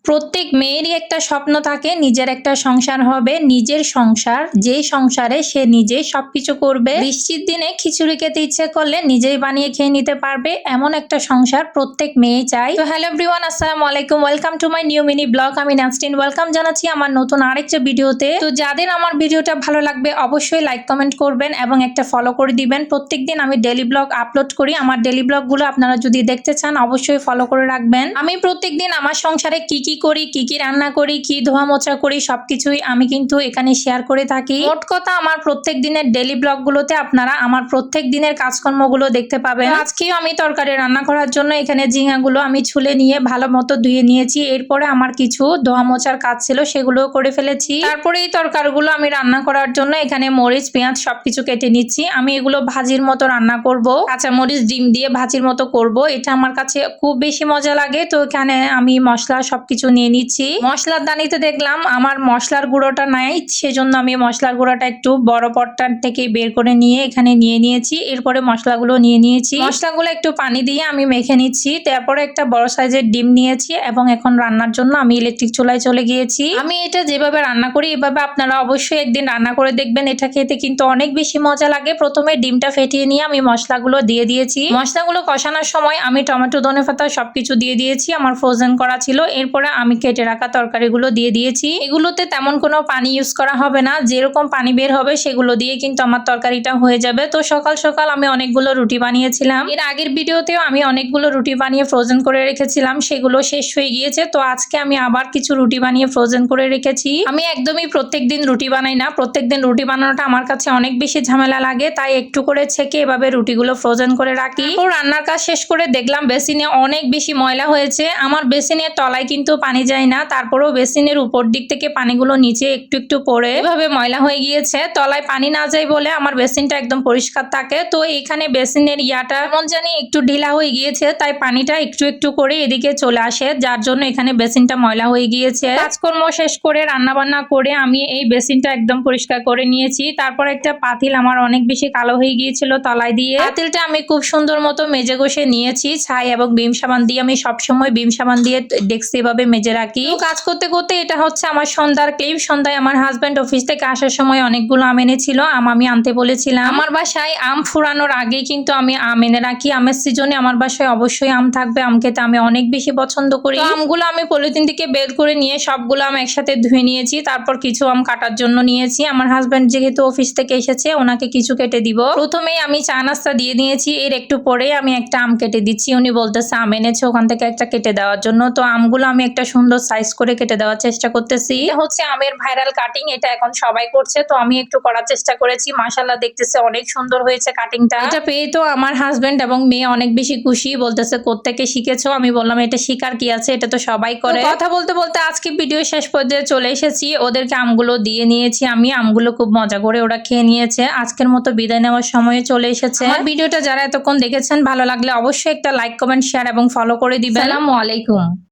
প্রত্যেক মেয়েরই একটা স্বপ্ন থাকে নিজের একটা সংসার হবে, নিজের সংসার, যে সংসারে সে নিজে সবকিছু করবে। বৃষ্টির দিনে খিচুড়ি খেতে ইচ্ছে করলে নিজেই বানিয়ে খেয়ে নিতে পারবে, এমন একটা সংসার প্রত্যেক মেয়ে চায়। তো হ্যালো এভরিওয়ান, আসসালামু আলাইকুম, welcome to my new mini blog. আমি নাসরিন ওয়েলকাম জানাচ্ছি আমার নতুন আরেকটা ভিডিওতে। তো যাদের আমার ভিডিওটা ভালো লাগবে অবশ্যই লাইক কমেন্ট করবেন এবং একটা ফলো করে দিবেন। প্রত্যেকদিন আমি ডেইলি ব্লগ আপলোড করি, আমার ডেইলি ব্লগগুলো আপনারা যদি দেখতে চান অবশ্যই ফলো করে রাখবেন। আমি প্রত্যেকদিন আমার সংসারে কি কি করি, কি কি রান্না করি, কি ধোয়া মোছা করি, সবকিছুই আমি কিন্তু এখানে শেয়ার করে থাকি। মোট কথা আমার প্রত্যেক দিনের ডেইলি ব্লগগুলোতে আপনারা আমার প্রত্যেক দিনের কাজকর্মগুলো দেখতে পাবেন। আজকেও আমি তরকারি রান্না করার জন্য এখানে ঝিঙাগুলো আমি ছুলে নিয়ে ভালো মতো ধুয়ে নিয়েছি। এরপরে আমার কিছু ধোয়া মোছার কাজ ছিল, সেগুলো করে ফেলেছি। তারপরে এই তরকারিগুলো আমি রান্না করার জন্য এখানে মরিচ, পেঁয়াজ সবকিছু কেটে নিচ্ছি। আমি এগুলো ভাজির মতো রান্না করব, কাঁচা মরিচ ডিম দিয়ে ভাজির মতো করব। এটা আমার কাছে খুব বেশি মজা লাগে। তো এখানে আমি মশলা সবকিছু নিয়ে নিচ্ছি। মশলার দানিতে দেখলাম আমার মশলার গুঁড়োটা নাই, সেজন্য আমি মশলার গুঁড়োটা একটু বড় পট্টার থেকে বের করে নিয়ে এখানে নিয়ে নিয়েছি। এরপরে মশলাগুলো নিয়ে নিয়েছি, মশলাগুলো একটু পানি দিয়ে আমি মেখে নিচ্ছি। তারপরে একটা বড় সাইজের ডিম নিয়েছি এবং এখন রান্নার জন্য আমি ইলেকট্রিক চুলায় চলে গিয়েছি। আমি এটা যেভাবে রান্না করি এভাবে আপনারা অবশ্যই একদিন রান্না করে দেখবেন, এটা খেতে কিন্তু অনেক বেশি মজা লাগে। প্রথমে ডিমটা ফেটিয়ে নিয়ে আমি মশলাগুলো দিয়ে দিয়েছি। মশলাগুলো কষানোর সময় আমি টমেটো, ধনেপাতা সবকিছু দিয়ে দিয়েছি, আমার ফ্রোজেন করা ছিল। এরপরে আমি কেটে রাখা তরকারিগুলো দিয়ে দিয়েছি। এগুলোতে তেমন কোনো পানি ইউজ করা হবে না, যেরকম পানি বের হবে সেগুলো দিয়ে কিন্তু আমার তরকারিটা হয়ে যাবে। তো সকাল সকাল আমি অনেকগুলো রুটি বানিয়েছিলাম। এর আগের ভিডিওতেও আমি অনেকগুলো রুটি বানিয়ে ফ্রোজেন করে রেখেছিলাম, সেগুলো শেষ হয়ে গিয়েছে। তো আজকে আমি আবার কিছু রুটি বানিয়ে ফ্রোজেন করে রেখেছি। আমি একদমই প্রত্যেকদিন রুটি বানাই না, প্রত্যেকদিন রুটি বানানোটা আমার কাছে অনেক বেশি ঝামেলা লাগে, তাই একটু করে ছেঁকে এভাবে রুটিগুলো ফ্রোজেন করে রাখি। তো রান্নার কাজ শেষ করে দেখলাম বেসিনে অনেক বেশি ময়লা হয়েছে। আমার বেসিনের তলায় কিন্তু পানি যায় না, তারপরেও বেসিনের উপর দিক থেকে পানিগুলো নিচে একটু একটু পড়ে এভাবে ময়লা হয়ে গিয়েছে। তলায় পানি না যায় বলে আমার বেসিনটা একদম পরিষ্কার থাকে। তো এখানে বেসিনের ইয়াটা এমন জানি একটু ঢিলা হয়ে গিয়েছে, তাই পানিটা একটু একটু করে এদিকে চলে আসে, যার জন্য এখানে বেসিনটা ময়লা হয়ে গিয়েছে। কাজকর্ম শেষ করে রান্না বান্না করে আমি এই বেসিনটা একদম পরিষ্কার করে নিয়েছি। তারপর একটা পাতিল আমার অনেক বেশি কালো হয়ে গিয়েছিল তলায় দিয়ে, পাতিলটা আমি খুব সুন্দর মতো মেজে ঘষে নিয়েছি। ছাই এবং বিম সাবান দিয়ে, আমি সবসময় বিম সাবান দিয়ে ডেস্ক এভাবে মেজে রাখি। কাজ করতে করতে এটা হচ্ছে আমার সন্ধ্যার ক্লিপ। সন্ধ্যায় আমার হাজব্যান্ড অফিস থেকে আসার সময় অনেকগুলো আম এনেছিল, আমি আনতে বলেছিলাম। আমার বাসায় আম ফুরানোর আগেই কিন্তু আমি আম এনে রাখি। আমের সিজনে আমার বাসায় অবশ্যই আম থাকবে, আম খেতে আমি অনেক বেশি পছন্দ করি। আমগুলো আমি পলিথিন থেকে বের করে নিয়ে সবগুলো আম একসাথে ধুয়ে নিয়েছি। তারপর কিছু আম কাটার জন্য নিয়েছি। আমার হাজব্যান্ড যেহেতু অফিস থেকে এসেছে ওনাকে কিছু কেটে দিব। প্রথমেই আমি চা নাস্তা দিয়ে দিয়েছি, এর একটু পরেই আমি একটা আম কেটে দিচ্ছি। উনি বলতেছে আম এনেছে, ওখান থেকে একটা কেটে দেওয়ার জন্য। তো আমগুলো আমি একটা সুন্দর সাইজ করে কেটে দেওয়ার চেষ্টা করতেছি। এটা হচ্ছে আমের ভাইরাল কাটিং, এটা এখন সবাই করছে, তো আমি একটু করার চেষ্টা করেছি। মাশাআল্লাহ দেখতেছে অনেক সুন্দর হয়েছে কাটিংটা। এটা পেয়ে তো আমার হাজবেন্ড এবং মেয়ে অনেক বেশি খুশি, বলতেছে কোত্থেকে শিখেছো। আমি বললাম এটা শিকার কি আছে, এটা তো সবাই করে। কথা বলতে বলতে আজকে ভিডিও শেষ পর্যায়ে চলে এসেছি। ওদেরকে আমগুলো দিয়ে নিয়েছি, আমি আমগুলো খুব মজা করে ওরা খেয়ে নিয়েছে। আজকের মতো বিদায় নেওয়ার সময় চলে এসেছে। আমার ভিডিওটা যারা এতক্ষণ দেখেছেন ভালো লাগলে অবশ্যই একটা লাইক কমেন্ট শেয়ার এবং ফলো করে দিবেন। আসসালামু আলাইকুম।